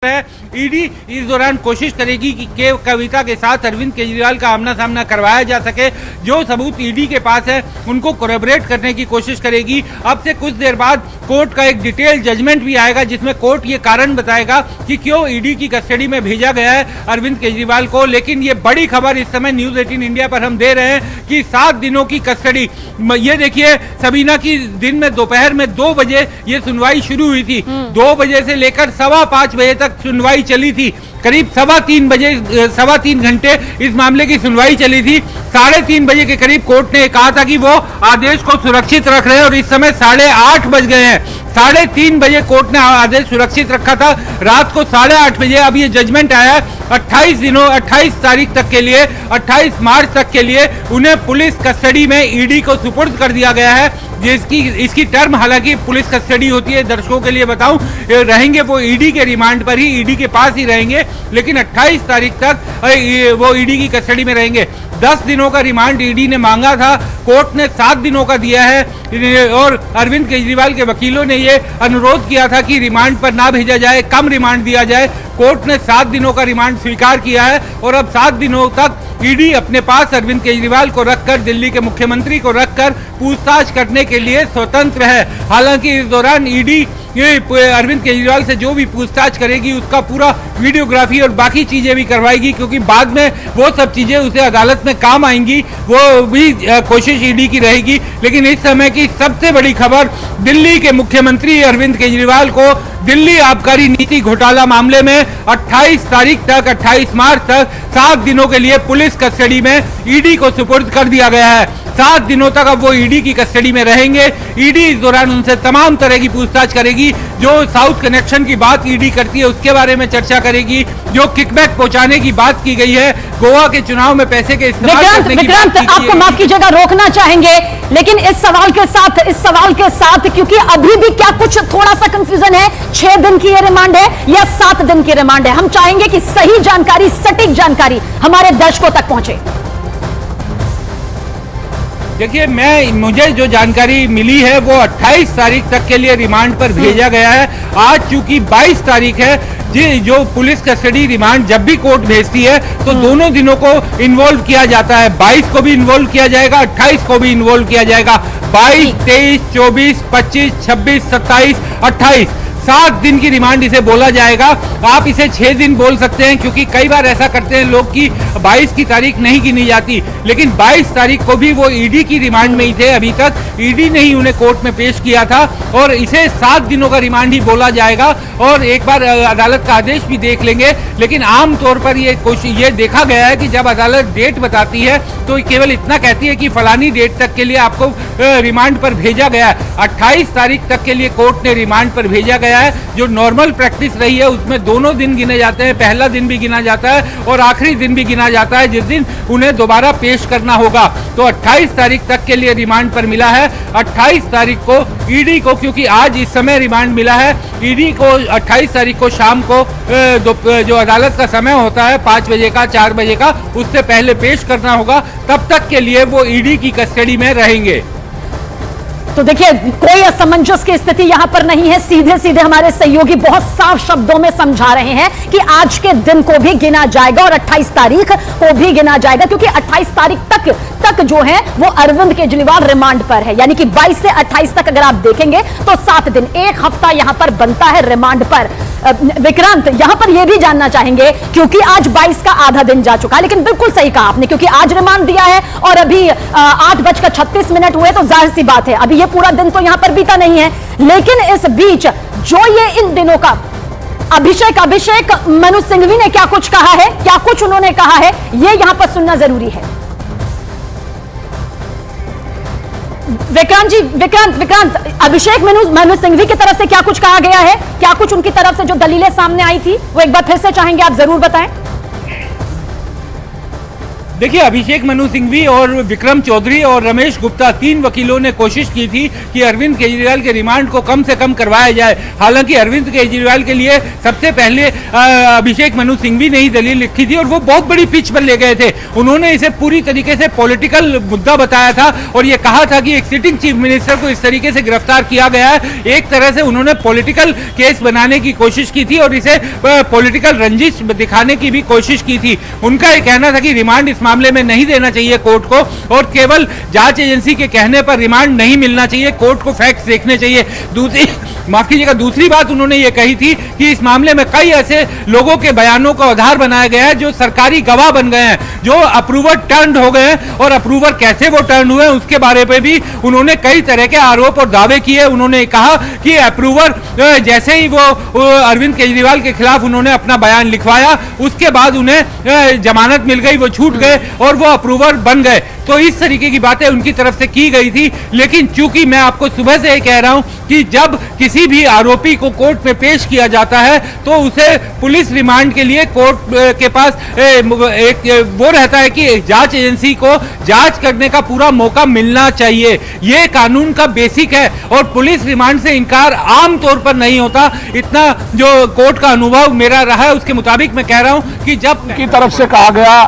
है। ईडी इस दौरान कोशिश करेगी कि कविता के साथ अरविंद केजरीवाल का आमना सामना करवाया जा सके। जो सबूत ईडी के पास है उनको कोरैबोरेट करने की कोशिश करेगी। अब से कुछ देर बाद कोर्ट का एक डिटेल जजमेंट भी आएगा जिसमें कोर्ट ये कारण बताएगा कि क्यों ईडी की कस्टडी में भेजा गया है अरविंद केजरीवाल को। लेकिन ये बड़ी खबर इस समय न्यूज 18 इंडिया पर हम दे रहे हैं कि 7 दिनों की कस्टडी। ये देखिए सबीना की दिन में दोपहर में 2 बजे ये सुनवाई शुरू हुई थी। 2 बजे से लेकर 5:15 बजे तक सुनवाई चली थी। करीब 3.25 घंटे इस मामले की सुनवाई चली थी। 3:30 बजे के करीब कोर्ट ने कहा था कि वो आदेश को सुरक्षित रख रहे हैं और इस समय 8:30 बज गए हैं। 3:30 बजे कोर्ट ने आदेश सुरक्षित रखा था। रात को 8:30 बजे अब ये जजमेंट आया है। 28 तारीख तक के लिए 28 मार्च तक के लिए उन्हें पुलिस कस्टडी में ईडी को सुपुर्द कर दिया गया है। इसकी टर्म हालांकि पुलिस कस्टडी होती है, दर्शकों के लिए बताऊं, रहेंगे वो ईडी के रिमांड पर ही, ईडी के पास ही रहेंगे। लेकिन 28 तारीख तक वो ईडी की कस्टडी में रहेंगे। 10 दिनों का रिमांड ईडी ने मांगा था, कोर्ट ने 7 दिनों का दिया है और अरविंद केजरीवाल के वकीलों ने ये अनुरोध किया था कि रिमांड पर ना भेजा जाए, कम रिमांड दिया जाए। कोर्ट ने 7 दिनों का रिमांड स्वीकार किया है और अब 7 दिनों तक ईडी अपने पास अरविंद केजरीवाल को रखकर, दिल्ली के मुख्यमंत्री को रखकर पूछताछ करने के लिए स्वतंत्र है। हालांकि इस दौरान ईडी अरविंद केजरीवाल से जो भी पूछताछ करेगी उसका पूरा वीडियोग्राफी और बाकी चीजें भी करवाएगी, क्योंकि बाद में वो सब चीजें उसे अदालत में काम आएंगी, वो भी कोशिश ईडी की रहेगी। लेकिन इस समय की सबसे बड़ी खबर, दिल्ली के मुख्यमंत्री अरविंद केजरीवाल को दिल्ली आबकारी नीति घोटाला मामले में 28 तारीख तक, 28 मार्च तक 7 दिनों के लिए पुलिस कस्टडी में ईडी को सुपुर्द कर दिया गया है। 7 दिनों तक अब वो ईडी की कस्टडी में रहेंगे। ईडी इस दौरान उनसे तमाम तरह की पूछताछ करेगी। जो साउथ कनेक्शन की बात ईडी करती है उसके बारे में चर्चा करेगी। जो किकबैक पहुंचाने की बात की गई है, गोवा के चुनाव में पैसे के इस्तेमाल करने की बात की गई है। आपको माफ कीजिएगा, रोकना चाहेंगे, लेकिन इस सवाल के साथ क्योंकि अभी भी क्या कुछ थोड़ा सा कंफ्यूजन है, 6 दिन की ये रिमांड है या 7 दिन की रिमांड है। हम चाहेंगे कि सही जानकारी, सटीक जानकारी हमारे दर्शकों तक पहुंचे। देखिए, मुझे जो जानकारी मिली है वो 28 तारीख तक के लिए रिमांड पर भेजा गया है। आज चूंकि 22 तारीख है, जो पुलिस कस्टडी रिमांड जब भी कोर्ट भेजती है तो दोनों दिनों को इन्वॉल्व किया जाता है। 22 को भी इन्वॉल्व किया जाएगा, 28 को भी इन्वॉल्व किया जाएगा। 22, 23, 24, 25, 26, 27, 28 7 दिन की रिमांड इसे बोला जाएगा। आप इसे 6 दिन बोल सकते हैं, क्योंकि कई बार ऐसा करते हैं लोग कि 22 की तारीख नहीं गिनी जाती। लेकिन 22 तारीख को भी वो ईडी की रिमांड में ही थे। अभी तक ईडी ने ही उन्हें कोर्ट में पेश किया था और इसे 7 दिनों का रिमांड ही बोला जाएगा और एक बार अदालत का आदेश भी देख लेंगे। लेकिन आमतौर पर ये देखा गया है कि जब अदालत डेट बताती है तो केवल इतना कहती है कि फलानी डेट तक के लिए आपको रिमांड पर भेजा गया है। 28 तारीख तक के लिए कोर्ट ने रिमांड पर भेजा गया है। जो नॉर्मल प्रैक्टिस रही है उसमें दोनों दिन गिने जाते हैं, पहला दिन भी गिना जाता है और आखिरी दिन भी गिना जाता है जिस दिन उन्हें दोबारा पेश करना होगा। तो 28 तारीख तक के लिए रिमांड पर मिला है। 28 तारीख को ईडी को, क्योंकि आज इस समय रिमांड मिला है, ईडी को 28 तारीख को शाम को जो अदालत का समय होता है 5 बजे का, 4 बजे का, उससे पहले पेश करना होगा। तब तक के लिए वो ईडी की कस्टडी में रहेंगे। तो देखिए, कोई असमंजस की स्थिति यहां पर नहीं है। सीधे सीधे हमारे सहयोगी बहुत साफ शब्दों में समझा रहे हैं कि आज के दिन को भी गिना जाएगा और 28 तारीख को भी गिना जाएगा, क्योंकि 28 तारीख तक जो है वो अरविंद केजरीवाल रिमांड पर है। यानी कि 22 से 28 तक अगर आप देखेंगे तो 7 दिन, 1 हफ्ता यहां पर बनता है रिमांड पर। विक्रांत, यहां पर यह भी जानना चाहेंगे, क्योंकि आज 22 का आधा दिन जा चुका है, लेकिन बिल्कुल सही कहा आपने, क्योंकि आज रिमांड दिया है और अभी 8:36 हुए, तो जाहिर सी बात है अभी ये पूरा दिन तो यहां पर बीता नहीं है। लेकिन इस बीच जो ये इन दिनों का अभिषेक मनु सिंघवी ने क्या कुछ कहा है, क्या कुछ उन्होंने कहा है, ये यहां पर सुनना जरूरी है। विक्रांत, अभिषेक मनु सिंघवी की तरफ से क्या कुछ कहा गया है, क्या कुछ उनकी तरफ से जो दलीलें सामने आई थी वो एक बार फिर से चाहेंगे आप जरूर बताएं। देखिए, अभिषेक मनु सिंघवी और विक्रम चौधरी और रमेश गुप्ता, 3 वकीलों ने कोशिश की थी कि अरविंद केजरीवाल के रिमांड को कम से कम करवाया जाए। हालांकि अरविंद केजरीवाल के लिए सबसे पहले अभिषेक मनु सिंघवी ने ही दलील लिखी थी और वो बहुत बड़ी पिच पर ले गए थे। उन्होंने इसे पूरी तरीके से पॉलिटिकल मुद्दा बताया था और ये कहा था कि एक सिटिंग चीफ मिनिस्टर को इस तरीके से गिरफ्तार किया गया है। एक तरह से उन्होंने पॉलिटिकल केस बनाने की कोशिश की थी और इसे पॉलिटिकल रंजिश दिखाने की भी कोशिश की थी। उनका ये कहना था कि रिमांड इस मामले में नहीं देना चाहिए कोर्ट को और केवल जांच एजेंसी के कहने पर रिमांड नहीं मिलना चाहिए, कोर्ट को फैक्ट्स देखने चाहिए। दूसरी बात उन्होंने ये कही थी कि इस मामले में कई ऐसे लोगों के बयानों का आधार बनाया गया है जो सरकारी गवाह बन गए हैं, जो अप्रूवर टर्न्ड हो गए हैं और अप्रूवर कैसे वो टर्न हुए उसके बारे में भी उन्होंने कई तरह के आरोप और दावे किए। उन्होंने कहा कि अप्रूवर जैसे ही वो अरविंद केजरीवाल के खिलाफ उन्होंने अपना बयान लिखवाया, उसके बाद उन्हें जमानत मिल गई, वो छूट गए और वो अप्रूवर बन गए। तो इस तरीके की बातें उनकी तरफ से की गई थी। लेकिन चूंकि मैं आपको सुबह से ही कह रहा हूं कि जब किसी भी आरोपी को कोर्ट में पेश किया जाता है तो उसे पुलिस रिमांड के लिए कोर्ट के पास एक वो रहता है कि जांच एजेंसी को जांच करने का पूरा मौका मिलना चाहिए। ये कानून का बेसिक है और पुलिस रिमांड से इनकार आम तौर पर नहीं होता। इतना जो कोर्ट का अनुभव मेरा रहा है उसके मुताबिक मैं कह रहा हूं कि जब की तरफ से कहा गया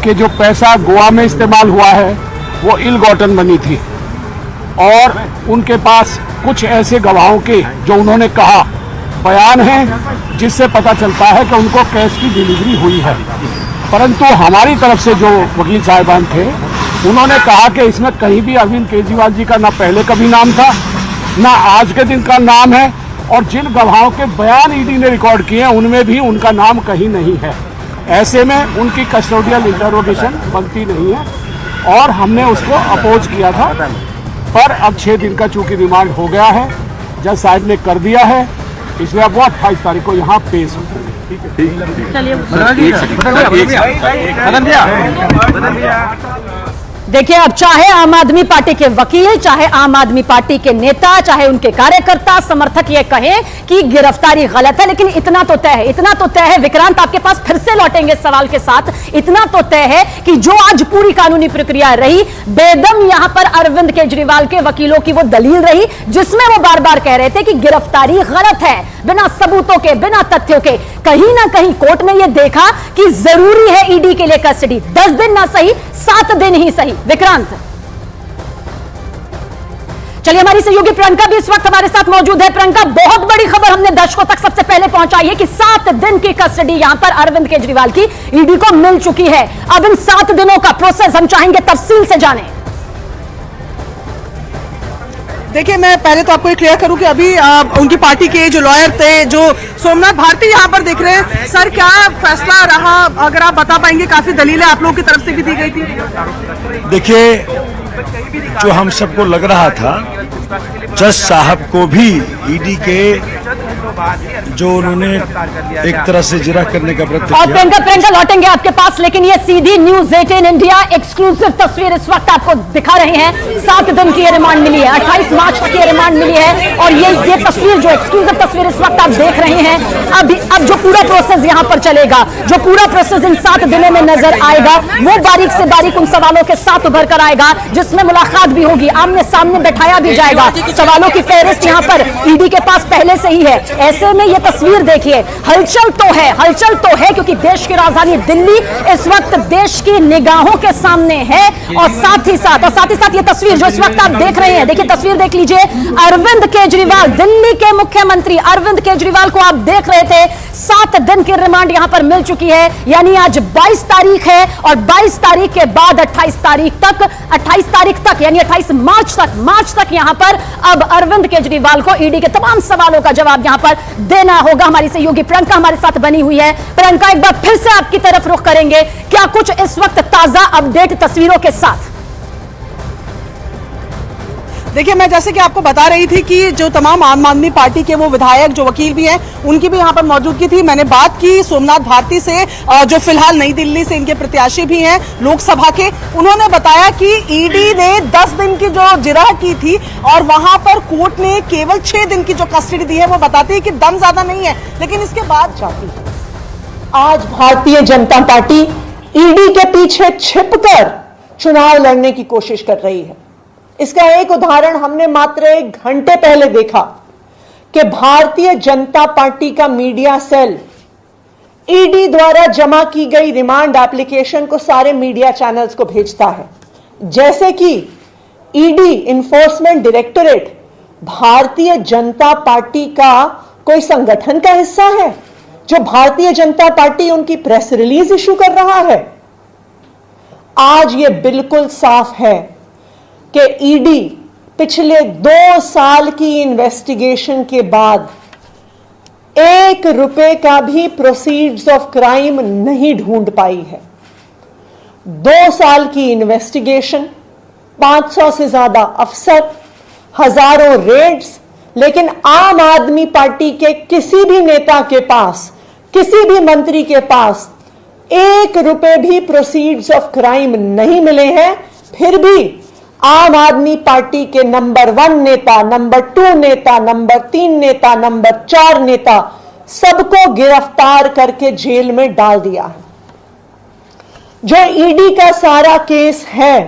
कि जो पैसा गोवा में इस्तेमाल हुआ है वो इल गॉटन मनी थी और उनके पास कुछ ऐसे गवाहों के जो उन्होंने कहा बयान हैं जिससे पता चलता है कि उनको कैश की डिलीवरी हुई है। परंतु हमारी तरफ से जो वकील साहिबान थे उन्होंने कहा कि इसमें कहीं भी अरविंद केजरीवाल जी का ना पहले कभी नाम था ना आज के दिन का नाम है और जिन गवाहों के बयान ईडी ने रिकॉर्ड किए हैं उनमें भी उनका नाम कहीं नहीं है। ऐसे में उनकी कस्टोडियल इंटरोगेशन बनती नहीं है और हमने उसको अपोज किया था। पर अब 6 दिन का चूंकि रिमांड हो गया है, जज साहब ने कर दिया है, इसलिए अब वो 28 तारीख को यहाँ पेश होंगे। देखिए, अब चाहे आम आदमी पार्टी के वकील, चाहे आम आदमी पार्टी के नेता, चाहे उनके कार्यकर्ता समर्थक ये कहें कि गिरफ्तारी गलत है, लेकिन इतना तो तय है विक्रांत, आपके पास फिर से लौटेंगे इस सवाल के साथ। इतना तो तय है कि जो आज पूरी कानूनी प्रक्रिया रही, बेदम यहां पर अरविंद केजरीवाल के वकीलों की वो दलील रही जिसमें वो बार बार कह रहे थे कि गिरफ्तारी गलत है, बिना सबूतों के, बिना तथ्यों के। कहीं ना कहीं कोर्ट ने यह देखा कि जरूरी है ईडी के लिए कस्टडी, 10 दिन ना सही 7 दिन ही सही। विक्रांत, चलिए हमारी सहयोगी प्रियंका भी इस वक्त हमारे साथ मौजूद है। प्रियंका, बहुत बड़ी खबर हमने दर्शकों तक सबसे पहले पहुंचाई है कि 7 दिन की कस्टडी यहां पर अरविंद केजरीवाल की ईडी को मिल चुकी है। अब इन 7 दिनों का प्रोसेस हम चाहेंगे तफसील से जानें। देखिए, मैं पहले तो आपको ये क्लियर करूं कि अभी उनकी पार्टी के जो लॉयर थे, जो सोमनाथ भारती यहाँ पर देख रहे हैं। सर, क्या फैसला रहा, अगर आप बता पाएंगे? काफी दलीलें आप लोगों की तरफ से भी दी गई थी। देखिए, जो हम सबको लग रहा था, जज साहब को भी ईडी के जो उन्होंने एक तरह से जिरा करने का प्रयत्न और किया। प्रियंका लौटेंगे आपके पास, लेकिन ये सीधी न्यूज़ 18 इंडिया एक्सक्लूसिव तस्वीर इस वक्त आपको दिखा रहे हैं। 7 दिन की ये रिमांड मिली है, 28 मार्च तक ये रिमांड मिली है और ये तस्वीर, जो एक्सक्लूसिव तस्वीर इस वक्त आप देख रहे हैं, अब जो पूरा प्रोसेस यहाँ पर चलेगा, जो पूरा प्रोसेस इन 7 दिनों में नजर आएगा, वो बारीक से बारीक उन सवालों के साथ उभर कर आएगा, जिसमें मुलाकात भी होगी, आमने सामने बैठाया भी जाएगा। सवालों की फहरिस्त यहाँ पर ईडी के पास पहले से ही है। ऐसे में ये तस्वीर देखिए, हलचल तो है क्योंकि देश की राजधानी दिल्ली इस वक्त देश की निगाहों के सामने है और साथ ही साथ ये तस्वीर जो इस वक्त आप देख रहे हैं, देखिए तस्वीर देख लीजिए। अरविंद केजरीवाल, दिल्ली के मुख्यमंत्री अरविंद केजरीवाल को आप देख रहे थे। 7 दिन की रिमांड यहां पर मिल चुकी है, यानी आज 22 तारीख है और 22 तारीख के बाद 28 तारीख तक यानी 28 मार्च तक यहां पर अब अरविंद केजरीवाल को ईडी के तमाम सवालों का जवाब यहां पर देना होगा। हमारी सहयोगी प्रियंका हमारे साथ बनी हुई है। प्रियंका, एक बार फिर से आपकी तरफ रुख करेंगे, क्या कुछ इस वक्त ताजा अपडेट तस्वीरों के साथ? देखिए, मैं जैसे कि आपको बता रही थी कि जो तमाम आम आदमी पार्टी के वो विधायक, जो वकील भी हैं, उनकी भी यहाँ पर मौजूदगी थी। मैंने बात की सोमनाथ भारती से, जो फिलहाल नई दिल्ली से इनके प्रत्याशी भी हैं लोकसभा के। उन्होंने बताया कि ईडी ने 10 दिन की जो जिरह की थी और वहां पर कोर्ट ने केवल 6 दिन की जो कस्टडी दी है, वो बताती है कि दम ज्यादा नहीं है, लेकिन इसके बाद आज भारतीय जनता पार्टी ईडी के पीछे छिपकर चुनाव लड़ने की कोशिश कर रही है। इसका एक उदाहरण हमने मात्र 1 घंटे पहले देखा कि भारतीय जनता पार्टी का मीडिया सेल ईडी द्वारा जमा की गई रिमांड एप्लीकेशन को सारे मीडिया चैनल्स को भेजता है, जैसे कि ED enforcement directorate Bharatiya Janata party का कोई संगठन का हिस्सा है जो भारतीय जनता पार्टी उनकी प्रेस रिलीज इशू कर रहा है। आज यह बिल्कुल साफ है कि ईडी पिछले 2 साल की इन्वेस्टिगेशन के बाद 1 रुपए का भी प्रोसीड्स ऑफ क्राइम नहीं ढूंढ पाई है। 2 साल की इन्वेस्टिगेशन, 500 से ज्यादा अफसर, हजारों रेड्स, लेकिन आम आदमी पार्टी के किसी भी नेता के पास, किसी भी मंत्री के पास 1 रुपए भी प्रोसीड्स ऑफ क्राइम नहीं मिले हैं। फिर भी आम आदमी पार्टी के नंबर 1 नेता, नंबर 2 नेता, नंबर 3 नेता, नंबर 4 नेता सबको गिरफ्तार करके जेल में डाल दिया है। जो ईडी का सारा केस है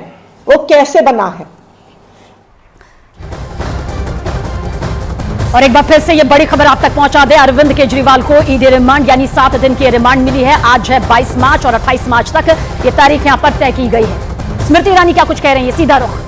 वो कैसे बना है? और एक बार फिर से ये बड़ी खबर आप तक पहुंचा दे, अरविंद केजरीवाल को ईडी रिमांड यानी 7 दिन की रिमांड मिली है। आज है 22 मार्च और 28 मार्च तक ये तारीख यहां पर तय की गई है। स्मृति ईरानी क्या कुछ कह रही है, सीधा रुख।